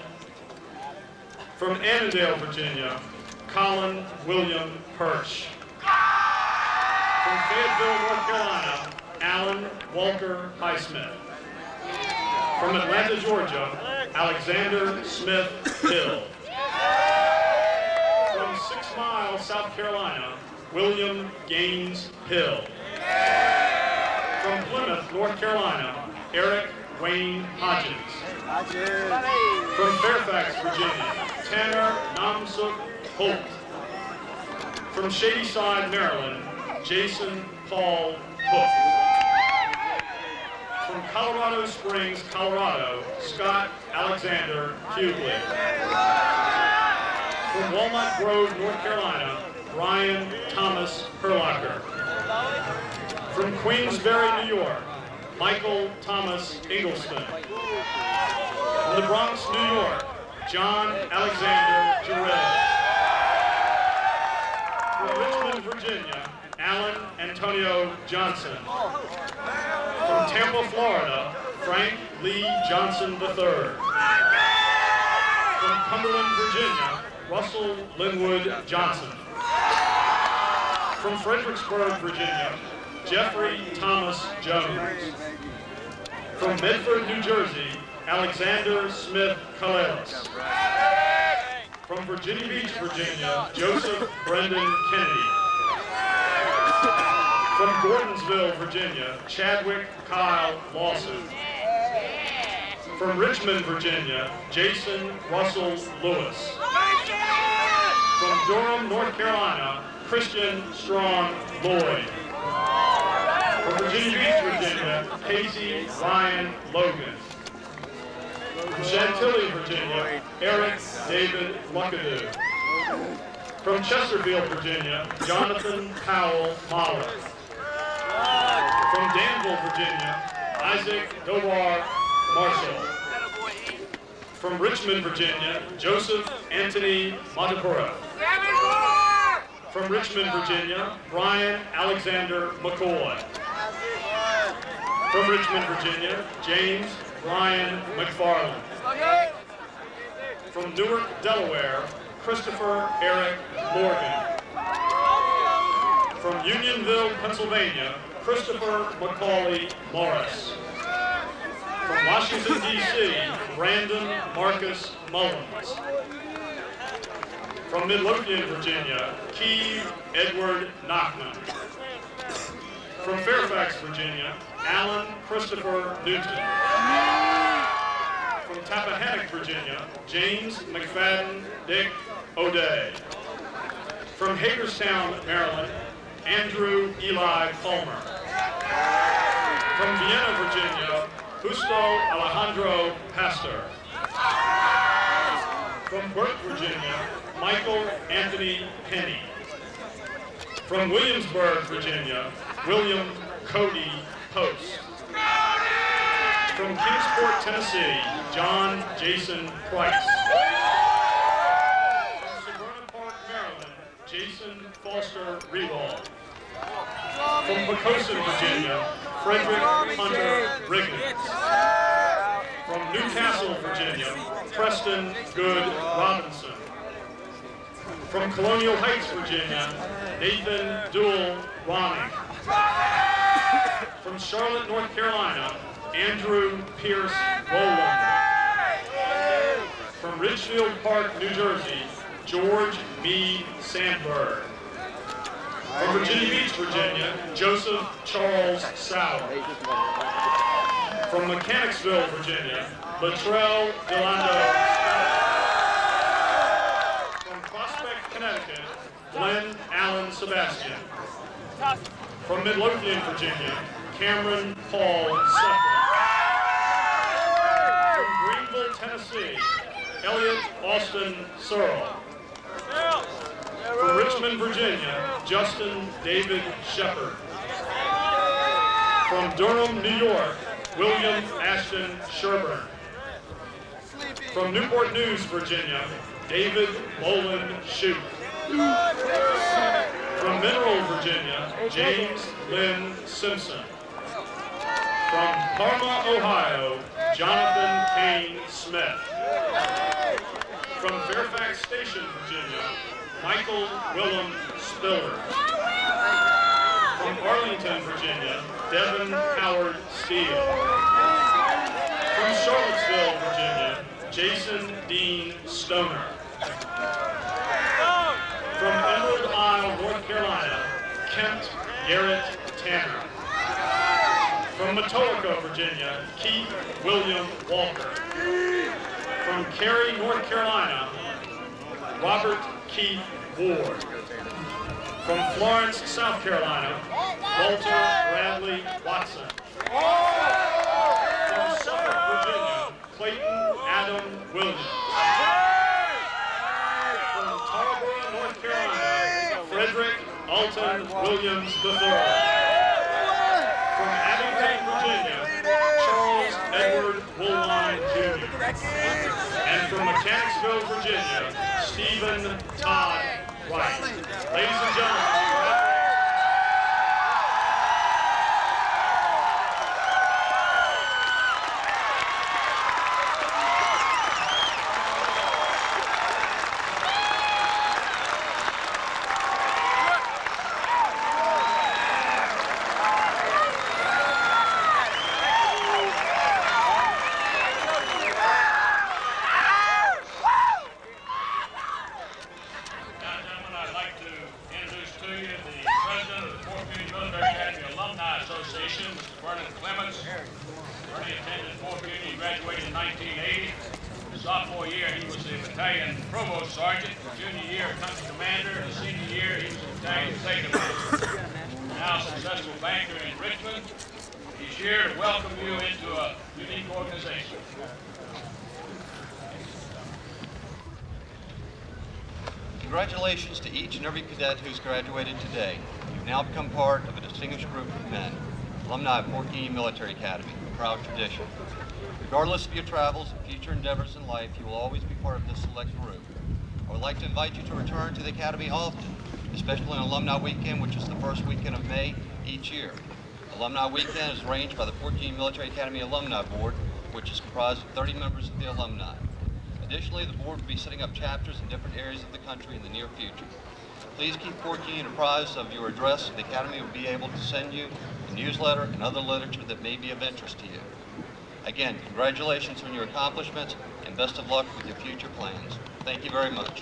From Annandale, Virginia, Colin William Hirsch. From Fayetteville, North Carolina, Alan Walker Highsmith. From Atlanta, Georgia, Alexander Smith Hill. From 6 Mile, South Carolina, William Gaines Hill. From Plymouth, North Carolina, Eric Wayne Hodgins. From Fairfax, Virginia, Tanner Namsuk Holt. From Shadyside, Maryland, Jason Paul Hook. From Colorado Springs, Colorado, Scott Alexander Hughley. From Walnut Grove, North Carolina, Brian Thomas Perlacher. From Queensbury, New York, Michael Thomas Ingleston. From the Bronx, New York, John Alexander Jerez. From Richmond, Virginia, Alan Antonio Johnson. From Tampa, Florida, Frank Lee Johnson III. From Cumberland, Virginia, Russell Linwood Johnson. From Fredericksburg, Virginia, Jeffrey Thomas Jones. From Medford, New Jersey, Alexander Smith Kalelis. From Virginia Beach, Virginia, Joseph Brendan Kennedy. From Gordonsville, Virginia, Chadwick Kyle Lawson. From Richmond, Virginia, Jason Russell Lewis. From Durham, North Carolina, Christian Strong Lloyd. From Virginia Beach, Virginia, Casey Ryan Logan. From Chantilly, Virginia, Eric David Luckadoo. From Chesterfield, Virginia, Jonathan Powell Mahler. From Danville, Virginia, Isaac Dovar Marshall. From Richmond, Virginia, Joseph Anthony Montepura. From Richmond, Virginia, Brian Alexander McCoy. From Richmond, Virginia, James Brian McFarland. From Newark, Delaware, Christopher Eric Morgan. From Unionville, Pennsylvania, Christopher Macaulay Morris. From Washington, D.C., Brandon Marcus Mullins. From Midlothian, Virginia, Keith Edward Nachman. From Fairfax, Virginia, Alan Christopher Newton. From Tappahannock, Virginia, James McFadden Dick O'Day. From Hagerstown, Maryland, Andrew Eli Palmer. From Vienna, Virginia, Justo Alejandro Pastor. From Burke, Virginia, Michael Anthony Penny. From Williamsburg, Virginia, William Cody Post. From Kingsport, Tennessee, John Jason Price. From Severna Park, Maryland, Jason Foster Rewald. From Poquoson, Virginia, Frederick Hunter Riggins. From Newcastle, Virginia, Preston Good Robinson. From Colonial Heights, Virginia, Nathan Duell Ronning. From Charlotte, North Carolina, Andrew Pierce Rowland. From Ridgefield Park, New Jersey, George Meade Sandberg. From Virginia Beach, Virginia, Joseph Charles Sauer. From Mechanicsville, Virginia, Latrell Delando. From Prospect, Connecticut, Glenn Allen Sebastian. From Midlothian, Virginia, Cameron Paul Seffer. From Greenville, Tennessee, Elliot Austin Searle. From Richmond, Virginia, Justin David Shepard. From Durham, New York, William Ashton Sherburne. From Newport News, Virginia, David Bolin Shoup. From Mineral, Virginia, James Lynn Simpson. From Parma, Ohio, Jonathan Kane Smith. From Fairfax Station, Virginia, Michael Willem Spiller. From Arlington, Virginia, Devin Howard Steele. From Charlottesville, Virginia, Jason Dean Stoner. From Emerald Isle, North Carolina, Kent Garrett Tanner. From Matoaca, Virginia, Keith William Walker. From Cary, North Carolina, Robert Keith Ward. From Florence, South Carolina, Walter Bradley Watson. From Suffolk, Virginia, Clayton Adam Williams. From Tarboro, North Carolina, Frederick Alton Williams III. From Abington, Virginia, Charles Edward Woolline Jr. And from Mechanicsville, Virginia, Stephen Todd Wright. Ladies and gentlemen, he was the battalion provost sergeant, junior year company commander, and senior year he was a battalion state commander. Now a successful banker in Richmond. He's here to welcome you into a unique organization. Congratulations to each and every cadet who's graduated today. You've now become part of a distinguished group of men, alumni of Fort Union Military Academy, a proud tradition. Regardless of your travels and future endeavors in life, you will always be part of this select group. I would like to invite you to return to the Academy often, especially on Alumni Weekend, which is the first weekend of May each year. Alumni Weekend is arranged by the Fort Union Military Academy Alumni Board, which is comprised of 30 members of the alumni. Additionally, the board will be setting up chapters in different areas of the country in the near future. Please keep Fort Union apprised of your address so the Academy will be able to send you a newsletter and other literature that may be of interest to you. Again, congratulations on your accomplishments and best of luck with your future plans. Thank you very much.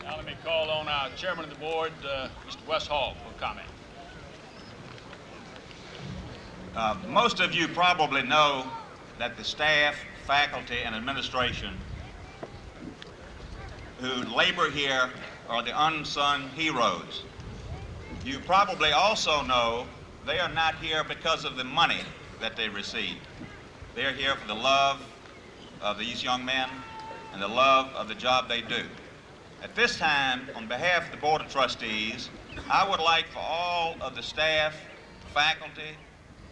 Now let me call on our chairman of the board, Mr. Wes Hall, for comment. Most of you probably know that the staff, faculty, and administration who labor here are the unsung heroes. You probably also know they are not here because of the money that they receive. They are here for the love of these young men and the love of the job they do. At this time, on behalf of the Board of Trustees, I would like for all of the staff, faculty,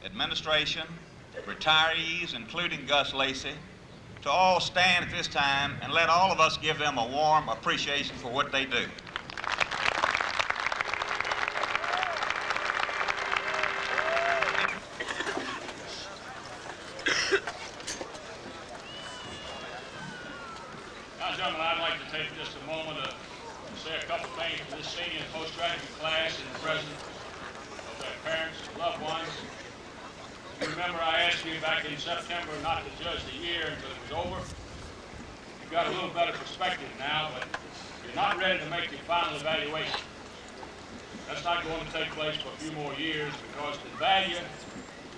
administration, retirees, including Gus Lacey, to all stand at this time and let all of us give them a warm appreciation for what they do. Now, gentlemen, I'd like to take just a moment to say a couple things to this senior and postgraduate class and the presence of their parents and loved ones. You remember I asked you back in September not to judge the year until it was over. You've got a little better perspective now, but you're not ready to make your final evaluation. That's not going to take place for a few more years because the value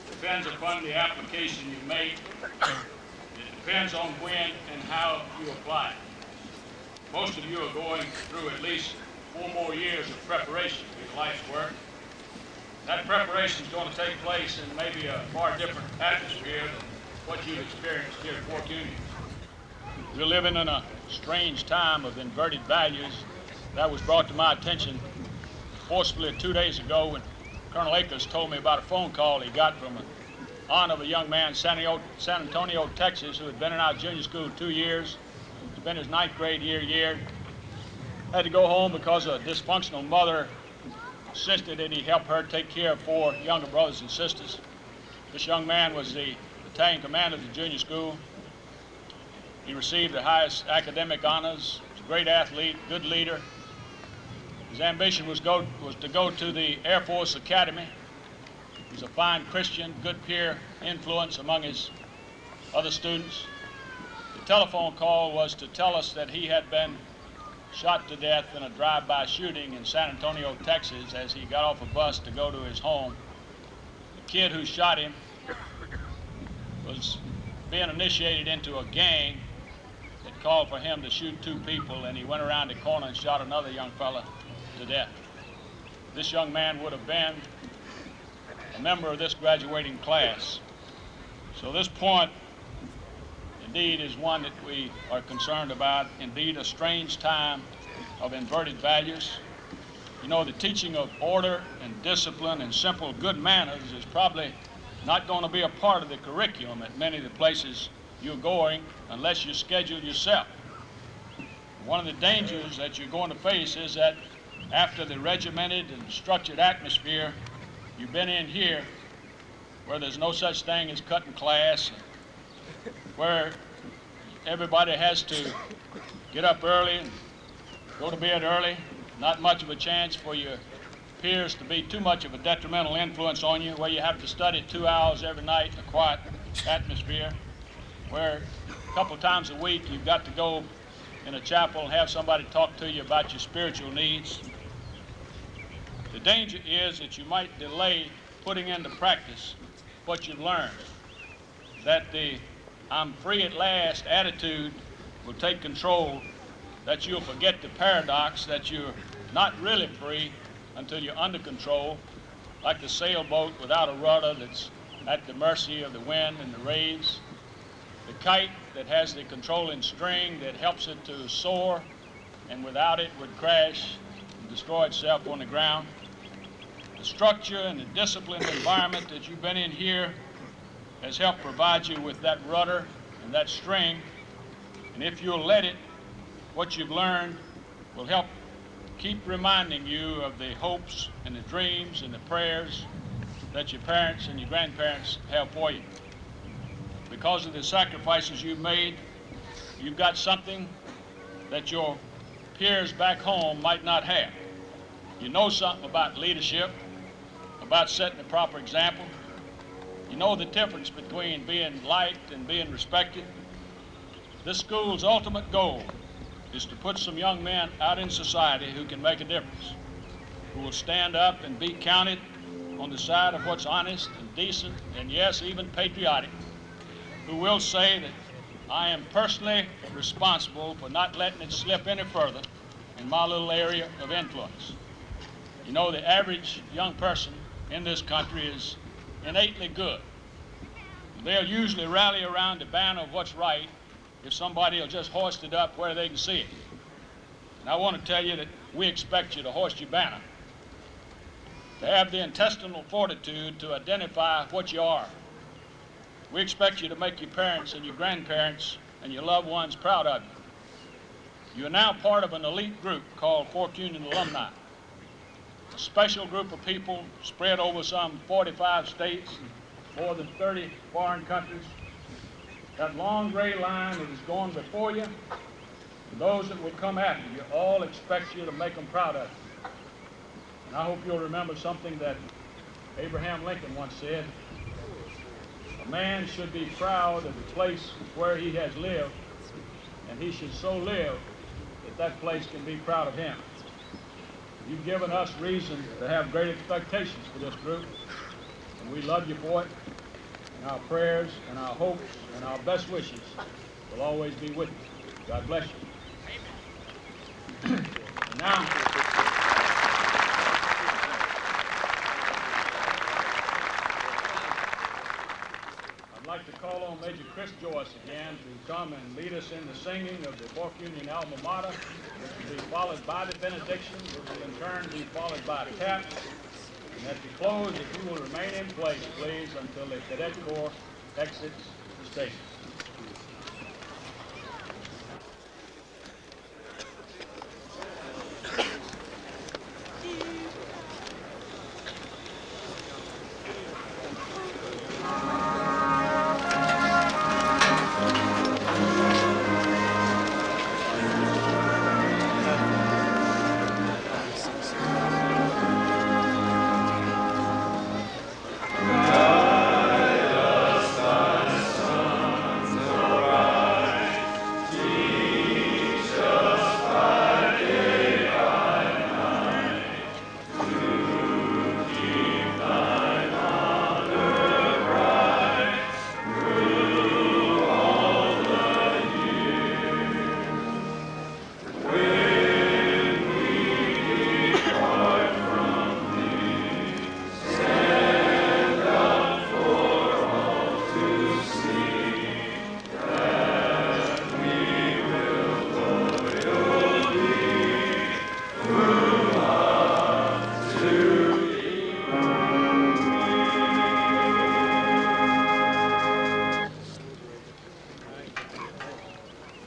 depends upon the application you make. It depends on when and how you apply it. Most of you are going through at least 4 more years of preparation for your life's work. That preparation is going to take place in maybe a far different atmosphere than what you've experienced here at Fort Union. We're living in a strange time of inverted values. That was brought to my attention forcefully 2 days ago when Colonel Akers told me about a phone call he got from an aunt of a young man in San Antonio, Texas, who had been in our junior school 2 years. It's been his 9th grade year. Had to go home because a dysfunctional mother insisted that he help her take care of 4 younger brothers and sisters. This young man was the battalion commander of the junior school. He received the highest academic honors, was a great athlete, good leader. His ambition was to go to the Air Force Academy. He was a fine Christian, good peer influence among his other students. The telephone call was to tell us that he had been shot to death in a drive-by shooting in San Antonio, Texas, as he got off a bus to go to his home. The kid who shot him was being initiated into a gang that called for him to shoot 2 people, and he went around the corner and shot another young fella to death. This young man would have been a member of this graduating class. So this point indeed is one that we are concerned about. Indeed, a strange time of inverted values. You know, the teaching of order and discipline and simple good manners is probably not going to be a part of the curriculum at many of the places you're going unless you schedule yourself. One of the dangers that you're going to face is that after the regimented and structured atmosphere you've been in here, where there's no such thing as cutting class, where everybody has to get up early and go to bed early, not much of a chance for your peers to be too much of a detrimental influence on you, where you have to study 2 hours every night in a quiet atmosphere, where a couple times a week you've got to go in a chapel and have somebody talk to you about your spiritual needs. The danger is that you might delay putting into practice what you've learned. That the "I'm free at last" attitude will take control, that you'll forget the paradox that you're not really free until you're under control, like the sailboat without a rudder that's at the mercy of the wind and the waves, the kite that has the controlling string that helps it to soar, and without it would crash and destroy itself on the ground. The structure and the disciplined environment that you've been in here has helped provide you with that rudder and that string, and if you'll let it, what you've learned will help keep reminding you of the hopes and the dreams and the prayers that your parents and your grandparents have for you. Because of the sacrifices you've made, you've got something that your peers back home might not have. You know something about leadership, about setting the proper example. You know the difference between being liked and being respected. This school's ultimate goal is to put some young men out in society who can make a difference, who will stand up and be counted on the side of what's honest and decent and, yes, even patriotic, who will say that I am personally responsible for not letting it slip any further in my little area of influence. You know, the average young person in this country is innately good. They'll usually rally around the banner of what's right if somebody will just hoist it up where they can see it. And I want to tell you that we expect you to hoist your banner, to have the intestinal fortitude to identify what you are. We expect you to make your parents and your grandparents and your loved ones proud of you. You are now part of an elite group called Fork Union Alumni, a special group of people spread over some 45 states, more than 30 foreign countries. That long gray line that is going before you, and those that will come after you, all expect you to make them proud of you. And I hope you'll remember something that Abraham Lincoln once said: a man should be proud of the place where he has lived, and he should so live that that place can be proud of him. You've given us reason to have great expectations for this group, and we love you for it. And our prayers and our hopes and our best wishes will always be with you. God bless you. And now, I'd like to call on Major Chris Joyce again to come and lead us in the singing of the Fork Union Alma Mater, which will be followed by the benediction, which will in turn be followed by taps. And at the close, if you will remain in place, please, until the Cadet Corps exits the stage.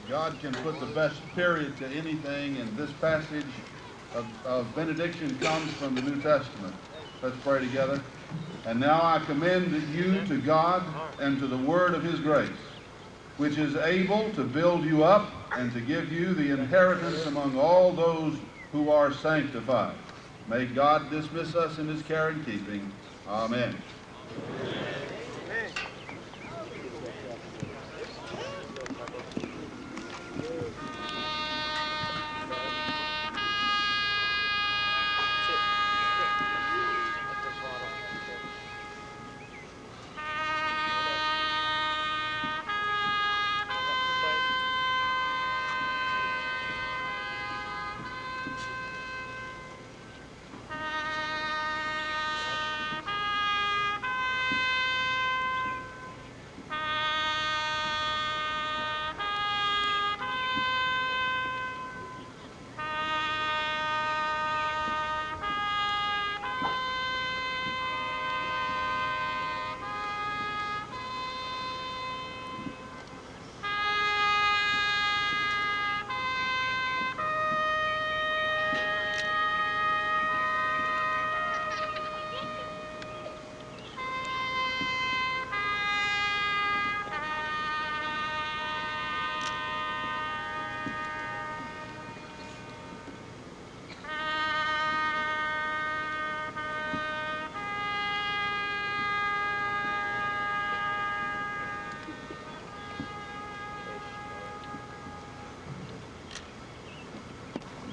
God can put the best period to anything, and this passage of benediction comes from the New Testament. Let's pray together. And now I commend you to God and to the word of his grace, which is able to build you up and to give you the inheritance among all those who are sanctified. May God dismiss us in his care and keeping. Amen.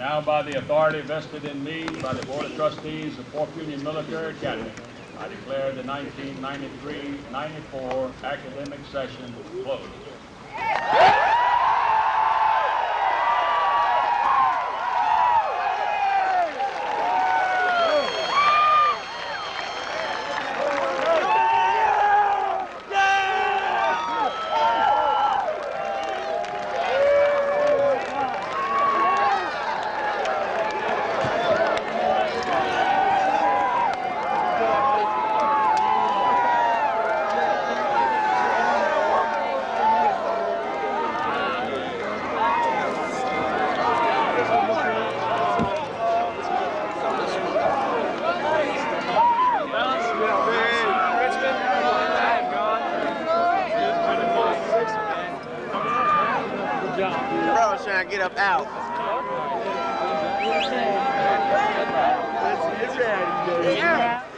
Now, by the authority vested in me by the Board of Trustees of Fort Union Military Academy, I declare the 1993-94 academic session closed. Bro, trying to get up out. It's ready.